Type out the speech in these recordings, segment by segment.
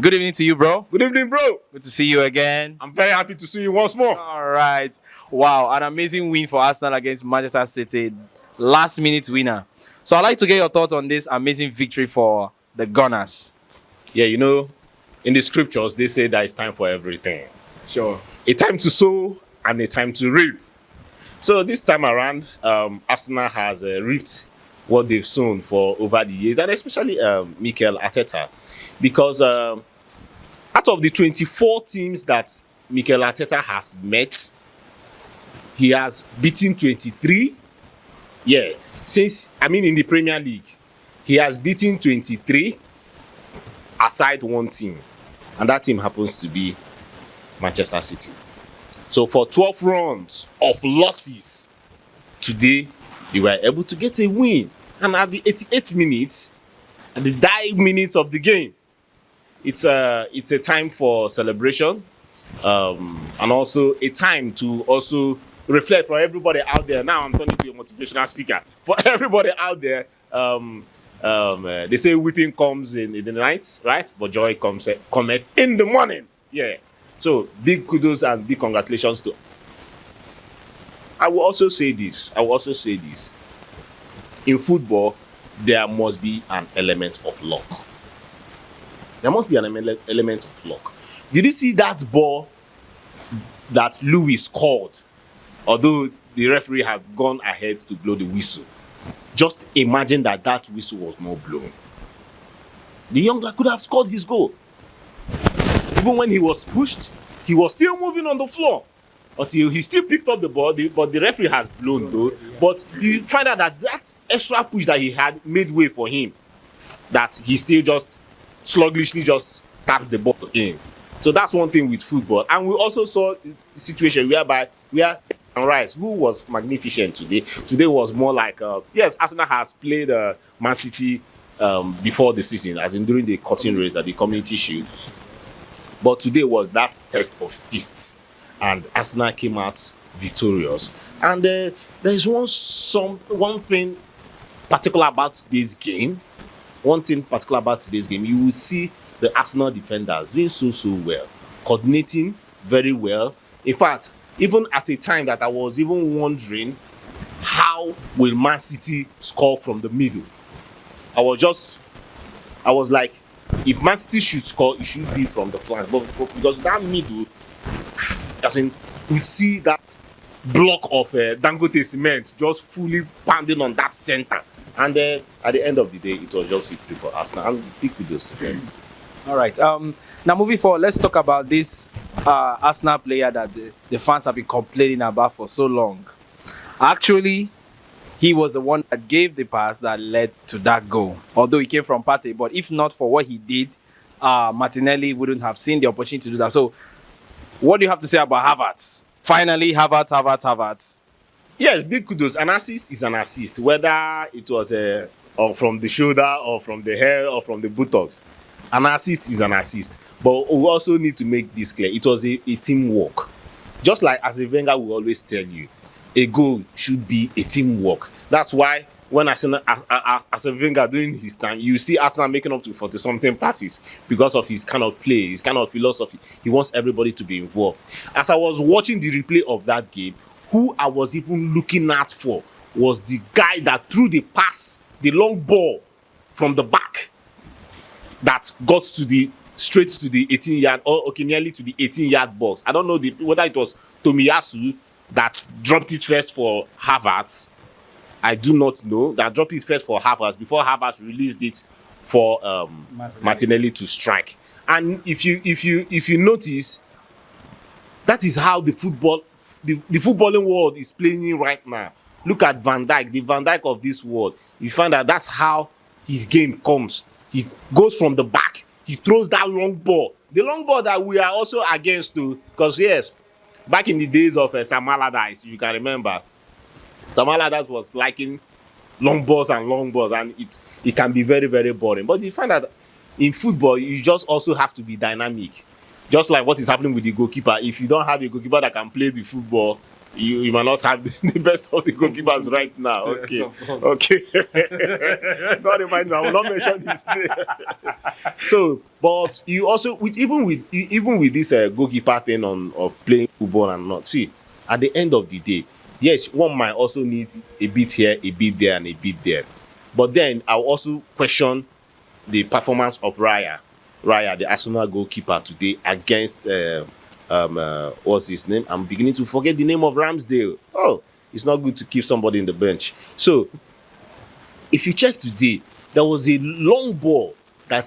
Good evening to you, bro. Good evening, bro. Good to see you again. I'm very happy to see you once more. All right. Wow, an amazing win for Arsenal against Manchester City. Last minute winner. So I'd like to get your thoughts on this amazing victory for the Gunners. Yeah, in the scriptures, they say that it's time for everything. Sure. A time to sow and a time to reap. So this time around, Arsenal has reaped what they've sown for over the years, and especially Mikel Arteta. Because out of the 24 teams that Mikel Arteta has met, he has beaten 23. Yeah, in the Premier League, he has beaten 23 aside one team. And that team happens to be Manchester City. So for 12 runs of losses, today they were able to get a win. And at the 88th minute, at the dying minutes of the game, it's a time for celebration, and also a time to also reflect for everybody out there. Now I'm turning to a motivational speaker. For everybody out there, they say weeping comes in the night, right? But joy comes in the morning. Yeah. So big kudos and big congratulations to. I will also say this. In football, there must be an element of luck. Element of luck. Did you see that ball that Lewis scored? Although the referee had gone ahead to blow the whistle. Just imagine that whistle was not blown. The young lad could have scored his goal. Even when he was pushed, he was still moving on the floor. Until he still picked up the ball, but the referee has blown though. But you find out that extra push that he had made way for him. That he still just sluggishly just tapped the ball in. So that's one thing with football. And we also saw the situation where Rice, who was magnificent today. Today was more like, yes, Arsenal has played Man City before the season, as in during the cutting race at the Community Shield. But today was that test of fists, and Arsenal came out victorious. And there is one thing particular about today's game. You will see the Arsenal defenders doing so well, coordinating very well. In fact, even at a time that I was even wondering how will Man City score from the middle. I was like, if Man City should score, it should be from the flank. But because that middle, as in, we see that block of Dangote cement just fully pounding on that center. And at the end of the day, it was just victory for Arsenal. And big kudos to them. All right. Now moving forward, let's talk about this Arsenal player that the fans have been complaining about for so long. Actually, he was the one that gave the pass that led to that goal. Although he came from Partey, but if not for what he did, Martinelli wouldn't have seen the opportunity to do that. So, what do you have to say about Havard? Finally, Havard. Yes, big kudos. An assist is an assist, whether it was or from the shoulder or from the hair or from the buttocks. An assist is an assist. But we also need to make this clear. It was a teamwork. Just like as a Wenger will always tell you, a goal should be a teamwork. That's why when Arsenal, as a Wenger during his time, you see Arsenal making up to 40-something passes because of his kind of play, his kind of philosophy. He wants everybody to be involved. As I was watching the replay of that game, who I was even looking at for was the guy that threw the pass, the long ball from the back that got straight to the 18-yard or nearly to the 18-yard box. I don't know whether it was Tomiyasu that dropped it first for Havard. I do not know. That dropped it first for Havard before Havard released it for Martinelli to strike. And if you notice, that is how the footballing world is playing right now. Look at Van Dijk, the Van Dijk of this world. You find that that's how his game comes. He goes from the back. He throws that long ball. The long ball that we are also against too. Because yes, back in the days of Sam Allardyce, you can remember, Sam Allardyce was liking long balls, and it can be very, very boring. But you find that in football, you just also have to be dynamic. Just like what is happening with the goalkeeper. If you don't have a goalkeeper that can play the football, You might not have the best of the goalkeepers right now. Okay, Yes, of course. okay. Don't remind me. I will not mention his name. So, but you also even with this goalkeeper thing on of playing football and not, see, at the end of the day, yes, one might also need a bit here, a bit there, and a bit there. But then I'll also question the performance of Raya, the Arsenal goalkeeper today against what's his name? I'm beginning to forget the name of Ramsdale. Oh, it's not good to keep somebody in the bench. So if you check today, there was a long ball that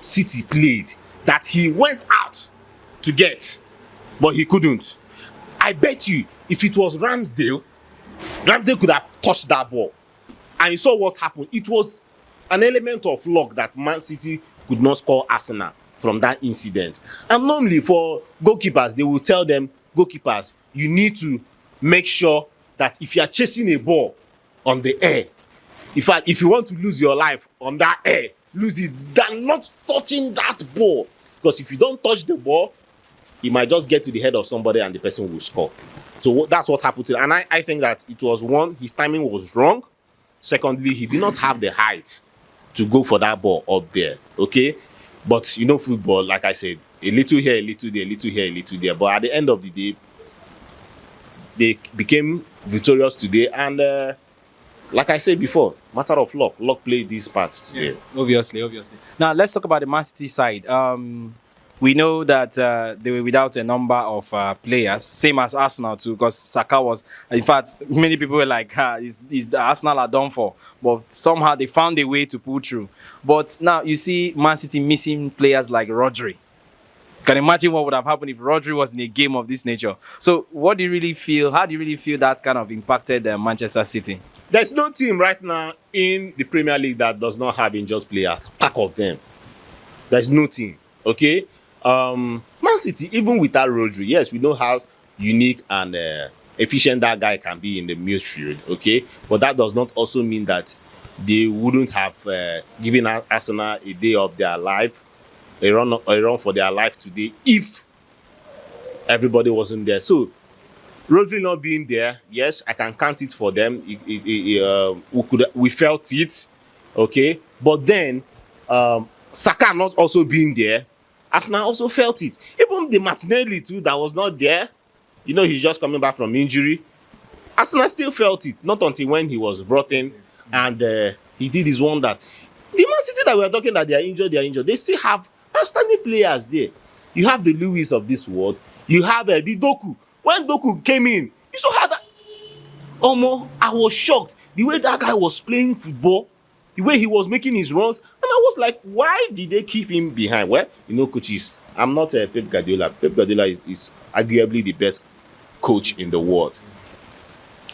City played that he went out to get, but he couldn't. I bet you if it was Ramsdale could have touched that ball. And you saw what happened. It was an element of luck that Man City could not score Arsenal from that incident. And normally for goalkeepers, they will tell them, goalkeepers, you need to make sure that if you are chasing a ball on the air, in fact, if you want to lose your life on that air, lose it than not touching that ball. Because if you don't touch the ball, it might just get to the head of somebody and the person will score. So that's what happened to him. And I think that it was one, his timing was wrong. Secondly, he did not have the height to go for that ball up there. Okay? But you know, football, like I said, a little here, a little there, a little here, a little there. But at the end of the day, they became victorious today. And like I said before, matter of luck. Luck played this part today. Yeah, obviously. Now let's talk about the Man City side. We know that they were without a number of players, same as Arsenal too, because Saka was. In fact, many people were like, "Is the Arsenal are done for?" But somehow they found a way to pull through. But now you see Man City missing players like Rodri. Can imagine what would have happened if Rodri was in a game of this nature. So, what do you really feel? How do you really feel that kind of impacted Manchester City? There's no team right now in the Premier League that does not have injured players. Pack of them. There's no team. Okay. Man City, even without Rodri, yes, we know how unique and efficient that guy can be in the midfield, okay? But that does not also mean that they wouldn't have given Arsenal a day of their life, a run for their life today if everybody wasn't there. So, Rodri not being there, yes, I can count it for them. We felt it, okay? But then, Saka not also being there, Arsenal also felt it. Even the Martinelli too that was not there, you know, he's just coming back from injury. Arsenal still felt it, not until when he was brought in and he did his wonder. The Man City that we are talking that they are injured. They still have outstanding players there. You have the Lewis of this world. You have the Doku. When Doku came in, you saw how that. Omo, I was shocked the way that guy was playing football. The way he was making his runs, and I was like, why did they keep him behind? Well, you know, coaches, I'm not Pep Guardiola. Pep Guardiola is arguably the best coach in the world.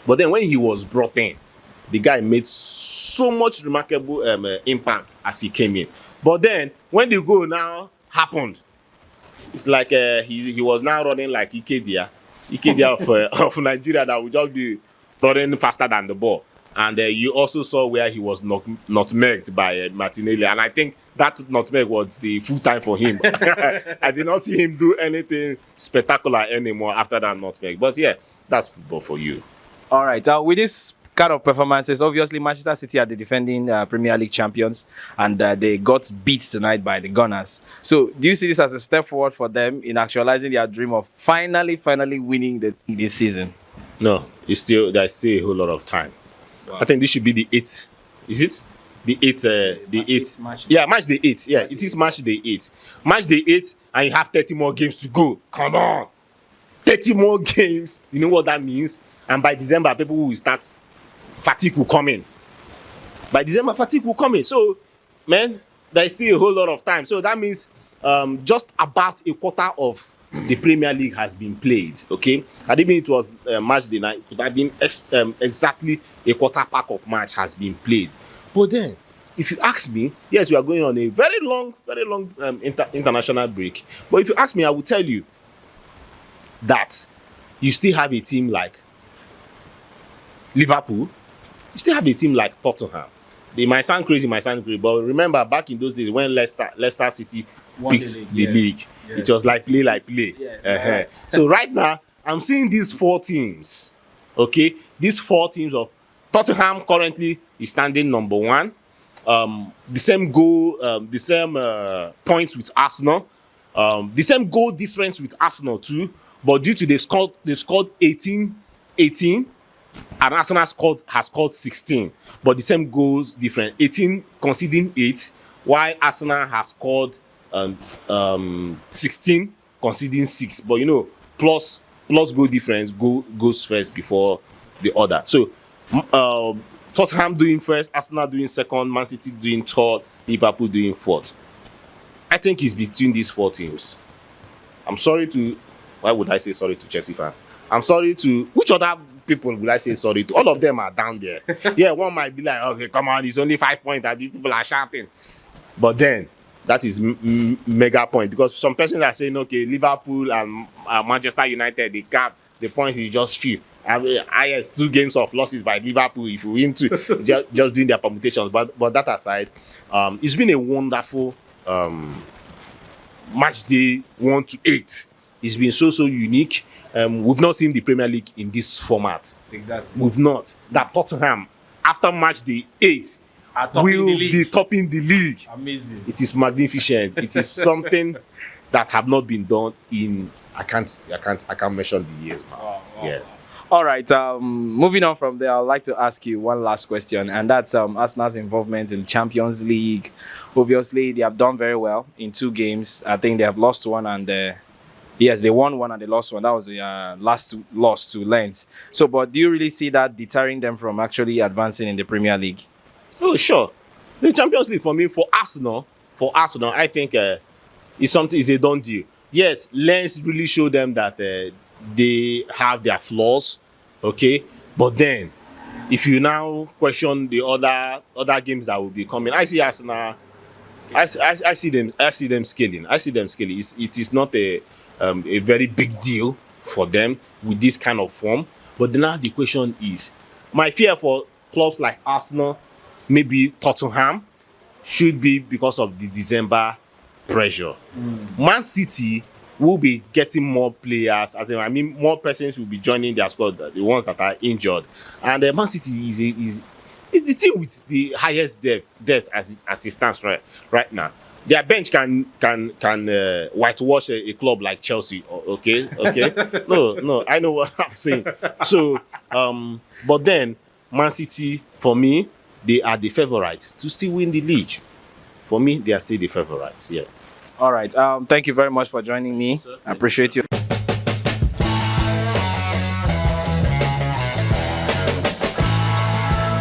But then when he was brought in, the guy made so much remarkable impact as he came in. But then when the goal now happened, it's like he was now running like Ikedia of Nigeria that would just be running faster than the ball. And you also saw where he was nutmegged by Martinelli. And I think that nutmeg was the full time for him. I did not see him do anything spectacular anymore after that nutmeg. But yeah, that's football for you. All right. With this kind of performances, obviously Manchester City are the defending Premier League champions. And they got beat tonight by the Gunners. So do you see this as a step forward for them in actualizing their dream of finally winning this season? No, there's still a whole lot of time. Wow. I think this should be the 8th. Is it? The 8th. Match day 8. Yeah, it is match day 8. Match day 8, and you have 30 more games to go. Come on. 30 more games. You know what that means? And by December, people will start. Fatigue will come in. By December, fatigue will come in. So, man, there is still a whole lot of time. So that means just about a quarter of the Premier League has been played, okay? And even it was match day night, it could have been exactly a quarter pack of match has been played. But then, if you ask me, yes, we are going on a very long international break. But if you ask me, I will tell you that you still have a team like Liverpool, you still have a team like Tottenham. They might sound crazy, but remember back in those days when Leicester City picked the league. Yeah. It was like play. Yeah. So right now, I'm seeing these 4 teams. Okay, these 4 teams of Tottenham currently is standing number 1. The same goal, the same points with Arsenal, the same goal difference with Arsenal too. But due to they scored 18, and Arsenal has scored 16. But the same goals different. 18 conceding 8, while Arsenal has scored 16 conceding 6. But plus goal difference goes first before the other. So Tottenham doing first, Arsenal doing second, Man City doing third, Liverpool doing fourth. I think it's between these 4 teams. I'm sorry to, why would I say sorry to Chelsea fans? I'm sorry to, which other people will I say sorry to? All of them are down there. Yeah, one might be like, okay, come on, it's only 5 points that people are shouting. But then, that is mega point, because some persons are saying, okay, Liverpool and Manchester United, the points is just few. I mean, yes, 2 games of losses by Liverpool if we win 2, just doing their permutations. But that aside, it's been a wonderful match day 1 to 8. It's been so unique. We've not seen the Premier League in this format. Exactly. We've not. That Tottenham, after match day 8, will be topping the league. Amazing. It is magnificent. It is something that have not been done in, I can't mention the years, man. Yeah. All right. Moving on from there, I'd like to ask you one last question, and that's Arsenal's involvement in Champions League. Obviously, they have done very well in 2 games. I think they have lost 1, and yes, they won 1 and they lost 1. That was the last loss to Lens. So, but do you really see that deterring them from actually advancing in the Premier League? Oh, sure. The Champions League for me, for Arsenal, I think it's a done deal. Yes, Lens really showed them that they have their flaws, okay. But then, if you now question the other games that will be coming, I see Arsenal. I see them scaling. It is not a very big deal for them with this kind of form. But now the question is, my fear for clubs like Arsenal, maybe Tottenham, should be because of the December pressure. Man City will be getting more players, more persons will be joining their squad, the ones that are injured. And Man City is the team with the highest depth as it stands right now. Their bench can whitewash a club like Chelsea. Okay. No, I know what I'm saying. So, but then Man City, for me, they are the favourites to still win the league. For me, they are still the favourites. Yeah. All right. Thank you very much for joining me. I appreciate you.